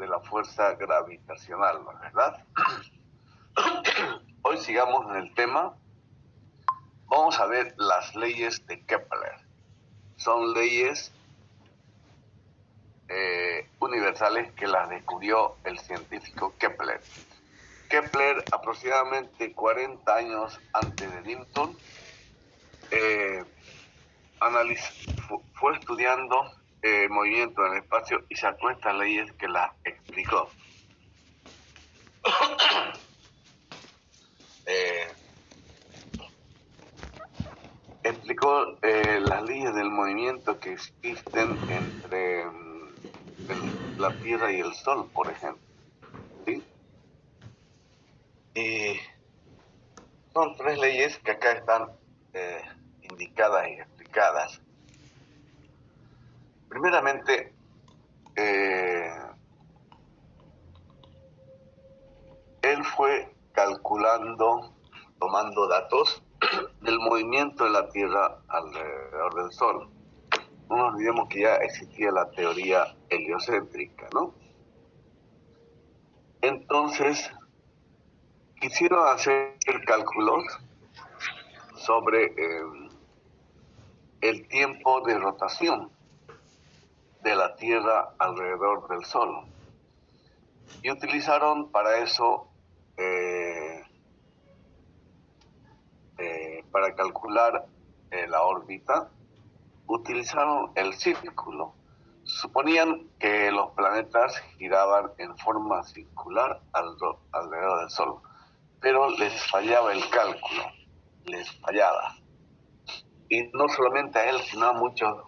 de la fuerza gravitacional, ¿verdad? Hoy sigamos en el tema. Vamos a ver las leyes de Kepler. Son leyes universales que las descubrió el científico Kepler. Kepler, aproximadamente 40 años antes de Newton, fue estudiando el movimiento en el espacio y sacó estas leyes que las explicó. Explicó las leyes del movimiento que existen entre la Tierra y el Sol, por ejemplo. ¿Sí? Y son tres leyes que acá están indicadas y explicadas. Primeramente, él fue calculando, tomando datos del movimiento de la Tierra alrededor del Sol. No nos olvidemos que ya existía la teoría heliocéntrica, ¿no? Entonces, quisieron hacer cálculos sobre el tiempo de rotación de la Tierra alrededor del Sol. Y utilizaron para eso, para calcular la órbita, utilizaron el círculo. Suponían que los planetas giraban en forma circular alrededor del Sol, pero les fallaba el cálculo, les fallaba. Y no solamente a él, sino a muchos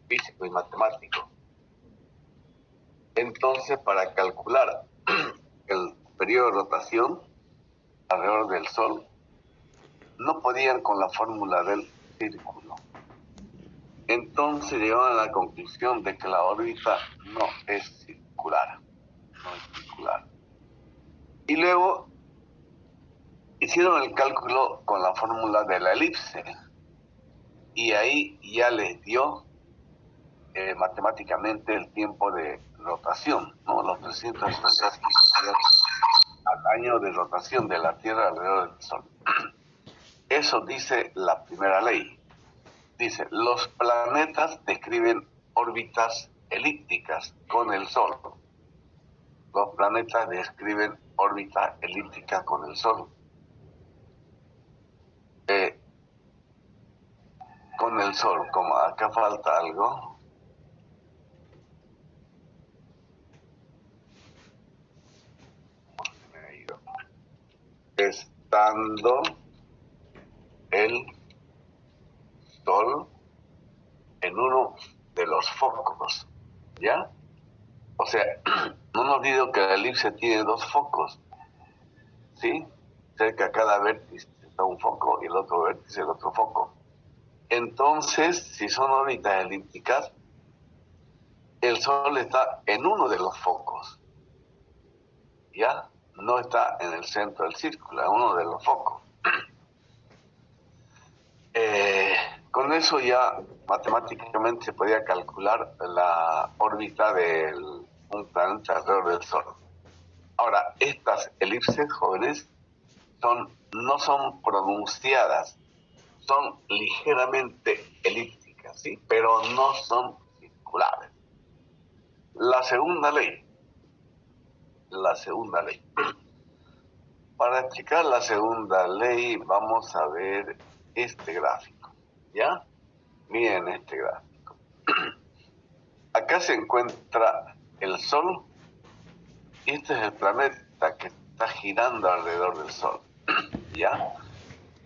físicos y matemáticos. Entonces, para calcular el periodo de rotación alrededor del Sol, no podían con la fórmula del círculo. Entonces llegaron a la conclusión de que la órbita no es circular. Y luego hicieron el cálculo con la fórmula de la elipse. Y ahí ya les dio matemáticamente el tiempo de rotación, ¿no? Los 360 al año de rotación de la Tierra alrededor del Sol. Eso dice la primera ley. Dice, los planetas describen órbitas elípticas con el Sol. Los planetas describen órbitas elípticas con el Sol. Con el Sol, como acá falta algo. Estando el Sol en uno de los focos, ¿ya? O sea, no nos olvidemos que la elipse tiene dos focos, ¿sí? Cerca de cada vértice está un foco y el otro vértice el otro foco. Entonces, si son órbitas elípticas, el Sol está en uno de los focos, ¿ya? No está en el centro del círculo, en uno de los focos. Con eso ya matemáticamente se podía calcular la órbita de un planeta alrededor del Sol. Ahora, estas elipses, jóvenes, no son pronunciadas, son ligeramente elípticas, ¿sí? Pero no son circulares. La segunda ley. Para explicar la segunda ley vamos a ver este gráfico, ¿ya? Miren este gráfico. Acá se encuentra el Sol y este es el planeta que está girando alrededor del Sol, ¿ya?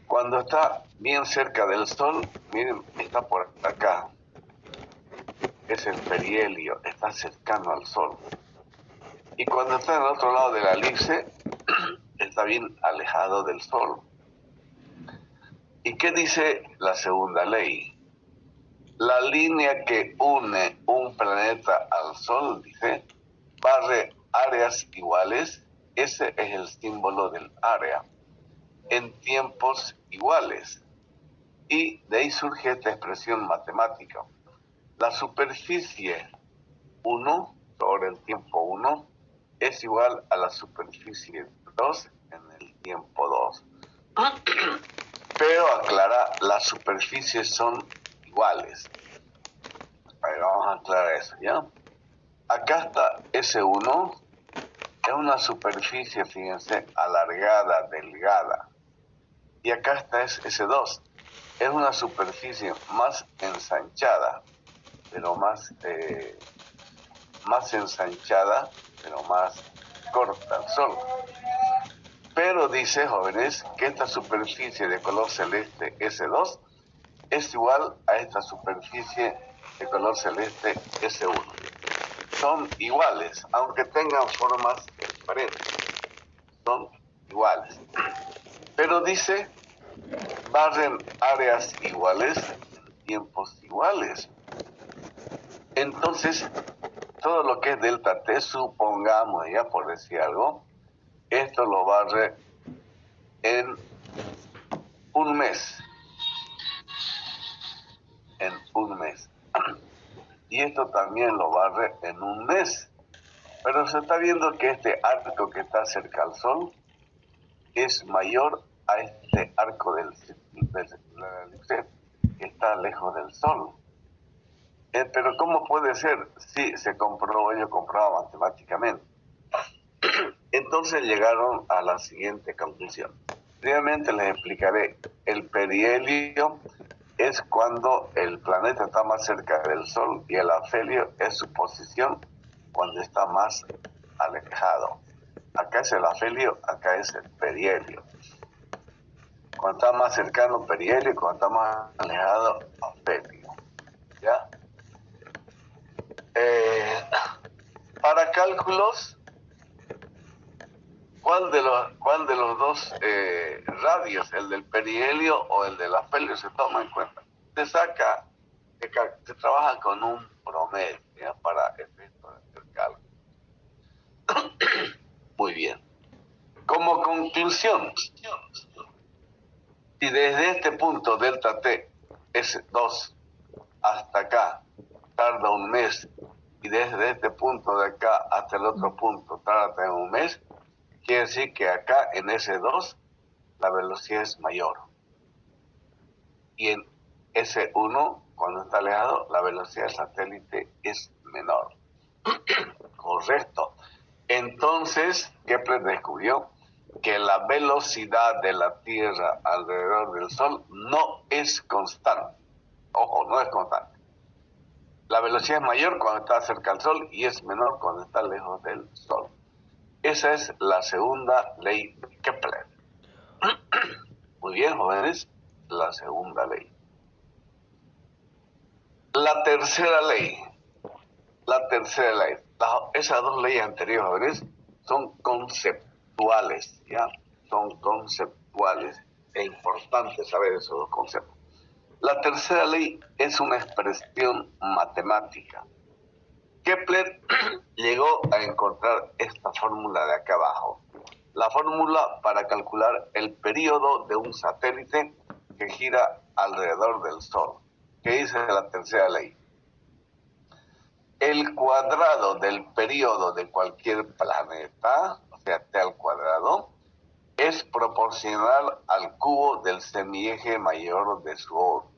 Cuando está bien cerca del Sol, miren, está por acá. Es el perihelio, está cercano al Sol. Y cuando está en el otro lado de la elipse, está bien alejado del Sol. ¿Y qué dice la segunda ley? La línea que une un planeta al Sol, dice, barre áreas iguales. Ese es el símbolo del área, en tiempos iguales. Y de ahí surge esta expresión matemática. La superficie 1 sobre el tiempo 1 es igual a la superficie 2 en el tiempo 2. Pero aclara, las superficies son iguales. A ver, vamos a aclarar eso, ¿ya? Acá está S1, es una superficie, fíjense, alargada, delgada. Y acá está S2, es una superficie más ensanchada, pero más ensanchada, pero más corta al sol. Pero dice, jóvenes, que esta superficie de color celeste S2 es igual a esta superficie de color celeste S1. Son iguales, aunque tengan formas diferentes. Son iguales. Pero dice, barren áreas iguales en tiempos iguales. Entonces, todo lo que es delta T, supongamos, ya por decir algo, esto lo barre en un mes. En un mes. Y esto también lo barre en un mes. Pero se está viendo que este arco que está cerca al Sol es mayor a este arco del elipse que está lejos del Sol. Pero ¿cómo puede ser? Sí, se comprobó, yo comprobaba matemáticamente. Entonces llegaron a la siguiente conclusión. Previamente les explicaré, el perihelio es cuando el planeta está más cerca del Sol y el afelio es su posición cuando está más alejado. Acá es el afelio, acá es el perihelio. Cuando está más cercano, perihelio, cuando está más alejado, afelio. ¿Ya? Para cálculos, ¿cuál de los dos radios, el del perihelio o el del afelio, se toma en cuenta? Se trabaja con un promedio, ¿ya? Para efectos de hacer cálculo. Muy bien. Como conclusión, si desde este punto delta T es 2 hasta acá tarda un mes y desde este punto de acá hasta el otro punto tarda un mes, quiere decir que acá en S2 la velocidad es mayor. Y en S1, cuando está alejado, la velocidad del satélite es menor. Correcto. Entonces, Kepler descubrió que la velocidad de la Tierra alrededor del Sol no es constante. Ojo, no es constante. La velocidad es mayor cuando está cerca del Sol y es menor cuando está lejos del Sol. Esa es la segunda ley de Kepler. Muy bien, jóvenes, la segunda ley. La tercera ley. Esas dos leyes anteriores, jóvenes, son conceptuales, ¿ya? Son conceptuales. Es importante saber esos dos conceptos. La tercera ley es una expresión matemática. Kepler llegó a encontrar esta fórmula de acá abajo. La fórmula para calcular el período de un satélite que gira alrededor del Sol. ¿Qué dice la tercera ley? El cuadrado del período de cualquier planeta, o sea, T al cuadrado, es proporcional al cubo del semieje mayor de su órbita.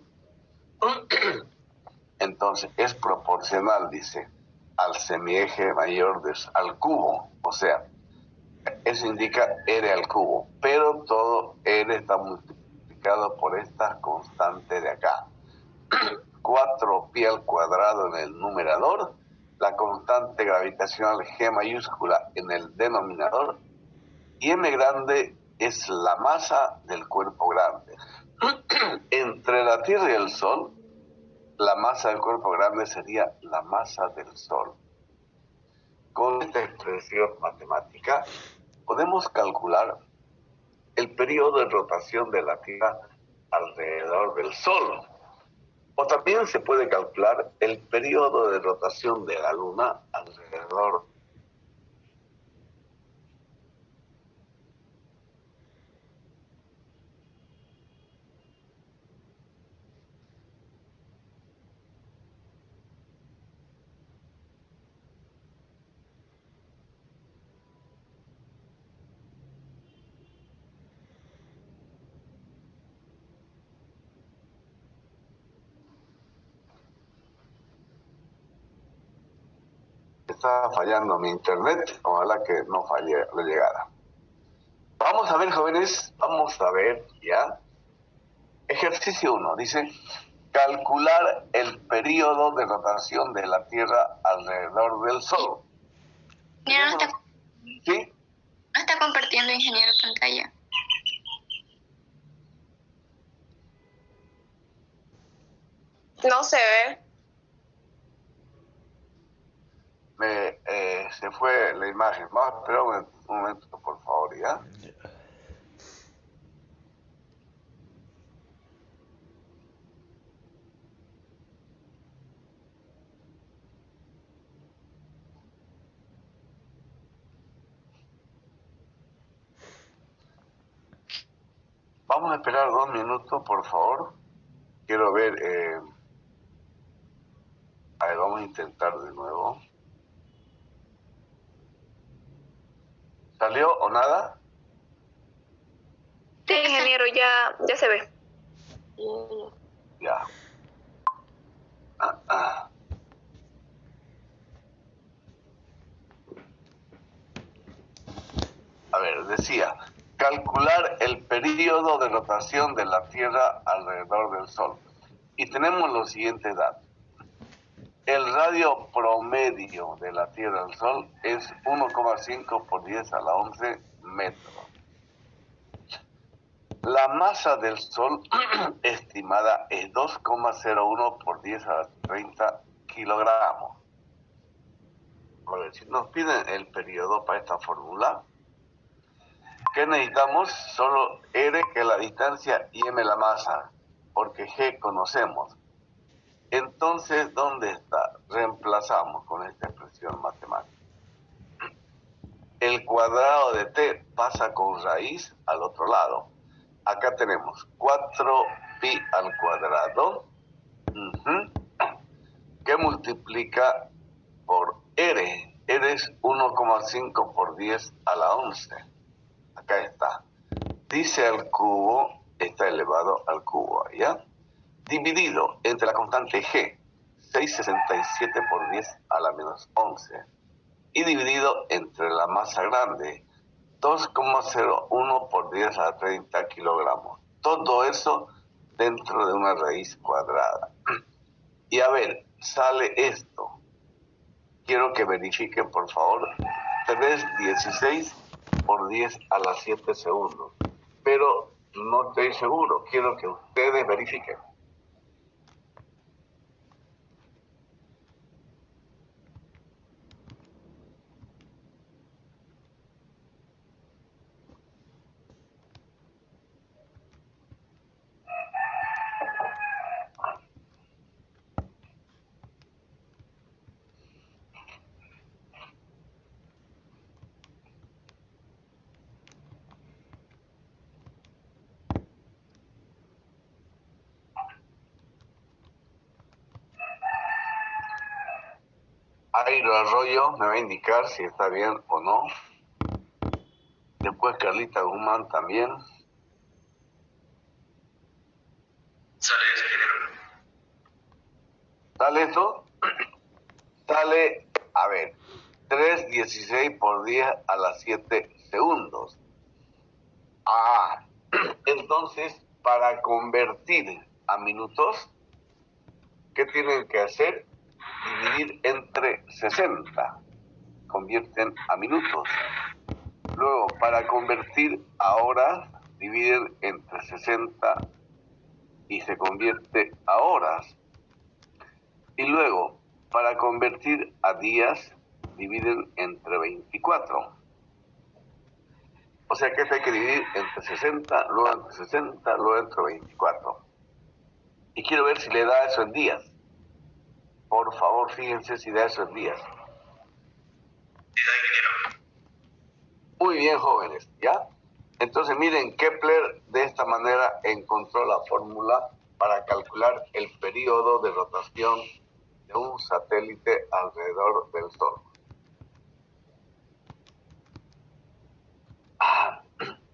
Entonces, es proporcional, dice, al semieje mayor al cubo. O sea, eso indica R al cubo, pero todo R está multiplicado por esta constante de acá. 4pi al cuadrado en el numerador, la constante gravitacional G mayúscula en el denominador, y M grande es la masa del cuerpo grande. Entre la Tierra y el Sol, la masa del cuerpo grande sería la masa del Sol. Con esta expresión matemática podemos calcular el periodo de rotación de la Tierra alrededor del Sol. O también se puede calcular el periodo de rotación de la Luna alrededor está fallando mi internet, ojalá que no falle la llegada. Vamos a ver, jóvenes, vamos a ver, ¿ya? Ejercicio 1, dice, calcular el periodo de rotación de la Tierra alrededor del Sol. Mira, no está, ¿Sí? no está compartiendo, ingeniero, pantalla. No se ve. Se fue la imagen. Vamos a esperar un momento, por favor, ¿ya? Vamos a esperar 2 minutos, por favor. Quiero ver... a ver, vamos a intentar de nuevo. ¿Salió o nada? Sí, ingeniero, ya se ve. Ya. A ver, decía, calcular el periodo de rotación de la Tierra alrededor del Sol. Y tenemos los siguientes datos. El radio promedio de la Tierra al Sol es 1,5 por 10 a la 11 metros. La masa del Sol estimada es 2,01 por 10 a la 30 kilogramos. A ver, si nos piden el periodo para esta fórmula, ¿qué necesitamos? Solo R, que es la distancia, y M la masa, porque G conocemos. Entonces, ¿dónde está? Reemplazamos con esta expresión matemática. El cuadrado de t pasa con raíz al otro lado. Acá tenemos 4pi al cuadrado, que multiplica por r. R es 1,5 por 10 a la 11. Acá está. Dice al cubo, está elevado al cubo, ¿ya? Dividido entre la constante g, 667 por 10 a la menos 11. Y dividido entre la masa grande, 2,01 por 10 a la 30 kilogramos. Todo eso dentro de una raíz cuadrada. Y a ver, sale esto. Quiero que verifiquen, por favor, 3,16 por 10 a la 7 segundos. Pero no estoy seguro, quiero que ustedes verifiquen. Airo Arroyo me va a indicar si está bien o no. Después Carlita Guzmán también. ¿Sale esto? Sale, a ver, 3,16 por 10 a las 7 segundos. Entonces, para convertir a minutos, ¿qué tienen que hacer? Dividir entre 60. Convierten a minutos. Luego, para convertir a horas, dividen entre 60 y se convierte a horas. Y luego, para convertir a días, dividen entre 24. O sea que esto hay que dividir entre 60, luego entre 60, luego entre 24. Y quiero ver si le da eso en días. Por favor, fíjense si da eso en días. Muy bien, jóvenes, ¿ya? Entonces, miren, Kepler de esta manera encontró la fórmula para calcular el periodo de rotación de un satélite alrededor del Sol.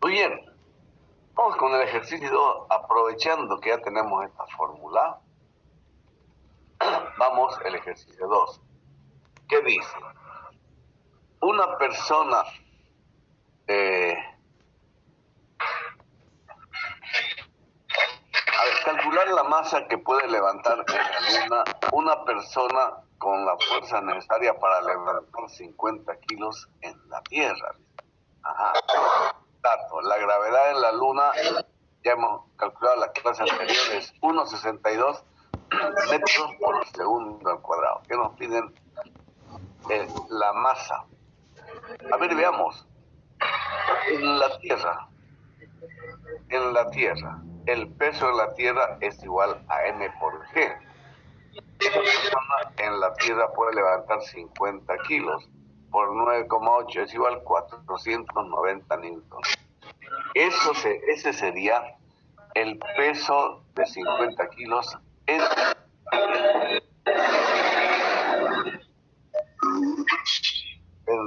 Muy bien. Vamos con el ejercicio 2, aprovechando que ya tenemos esta fórmula. Vamos al ejercicio 2. ¿Qué dice? una persona al calcular la masa que puede levantar en la Luna, una persona con la fuerza necesaria para levantar 50 kilos en la Tierra. Ajá. Dato, la gravedad en la Luna, ya hemos calculado la clase anterior, es 1,62 metros por segundo al cuadrado. ¿Qué nos piden? La masa. A ver, veamos. En la Tierra, el peso en la Tierra es igual a m por g. Esa persona en la Tierra puede levantar 50 kilos por 9,8, es igual a 490 newtons. Ese sería el peso de 50 kilos en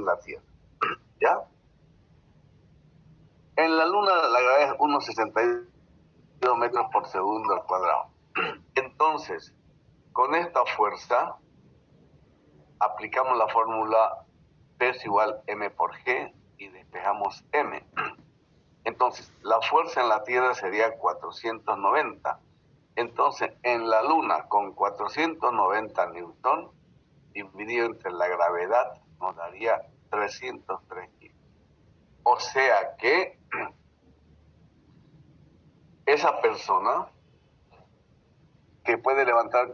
la Tierra. ¿Ya? En la Luna la gravedad es 1,62 metros por segundo al cuadrado. Entonces, con esta fuerza, aplicamos la fórmula P es igual m por g y despejamos m. Entonces, la fuerza en la Tierra sería 490. Entonces, en la Luna, con 490 newton, dividido entre la gravedad, nos daría 303 kilos. O sea que esa persona que puede levantar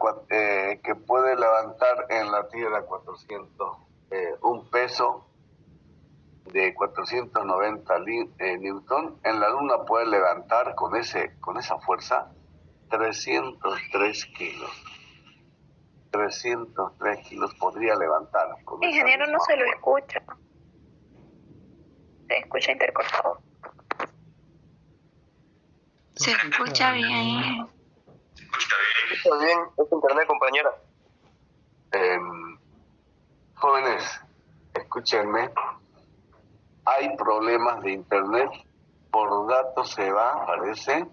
en la Tierra un peso de 490 newton, en la Luna puede levantar con esa fuerza 303 kilos. 303 kilos podría levantar. Ingeniero, no se lo escucha. Se escucha intercortado. Se escucha bien. Está bien, es internet, compañera. Jóvenes, escúchenme. Hay problemas de internet, por datos se va, parece,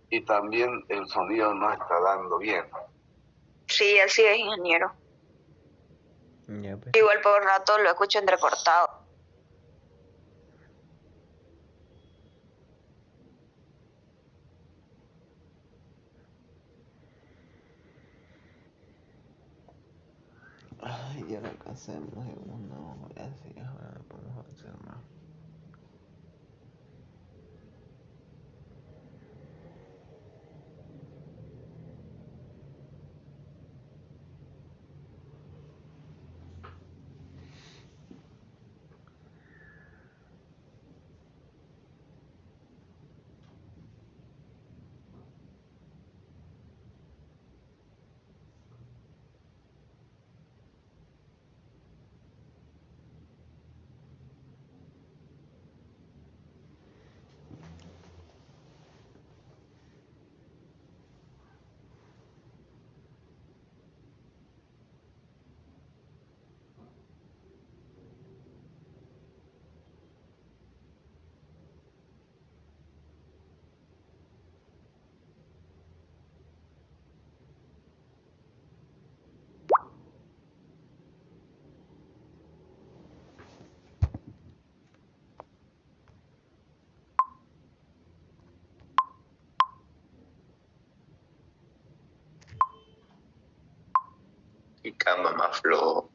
y también el sonido no está dando bien. Sí, así es, ingeniero. Ya, pues. Igual por rato lo escucho entrecortado. Ay, ya lo que hacemos en 1 hora, así ahora no podemos hacer más. Y cama más flojo.